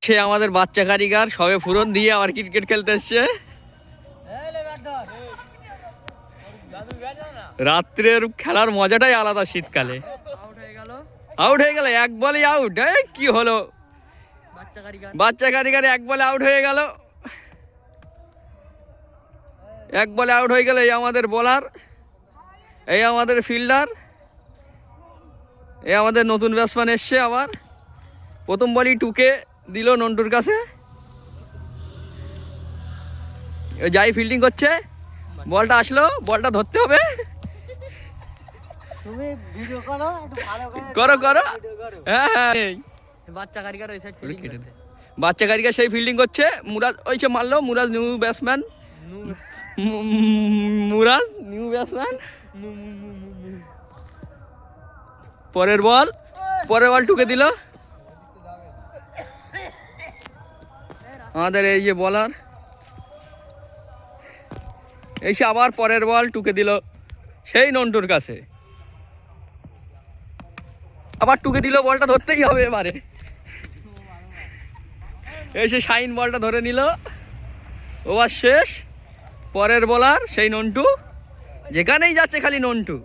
সে আমাদের বাচ্চা কারিগর সবে ফুরন দিয়ে আবার ক্রিকেট খেলতে এসছে। রাত্রের খেলার মজাটাই আলাদা। শীতকালে আউট হয়ে গেল, এক বলে আউট। কি হলো, বাচ্চা কারিগর এক বলে আউট হয়ে গেল। এক বলে আউট হয়ে গেল। এই আমাদের বোলার, এই আমাদের ফিল্ডার, এই আমাদের নতুন ব্যাটসম্যান এসছে। আবার প্রথম বলই টুকে দিল নন্টুর কাছে। যাই ফিল্ডিং করছে, বলটা আসলো, বলটা ধরতে হবে। তুমি ভিডিও করো, একটু ভালো করে করো করো। হ্যাঁ হ্যাঁ, বাচ্চা কারিগর ওই সাইড ফিল্ডিং করতে। বাচ্চা কারিগর সেই ফিল্ডিং করছে। মুরাজ ওইছে মারলো, মুরাজ নিউ ব্যাটসম্যান। মুরাজ নিউ ব্যাটসম্যান। পরের বল টুকে দিল আমাদের এই যে বলার। এসে আবার পরের বল টুকে দিল সেই নন্টুর কাছে। আবার টুকে দিল, বলটা ধরতেই হবে এবারে। এসে শাইন বলটা ধরে নিল। ওভার শেষ। পরের বলার সেই নন্টু, যেখানেই যাচ্ছে খালি নন্টু।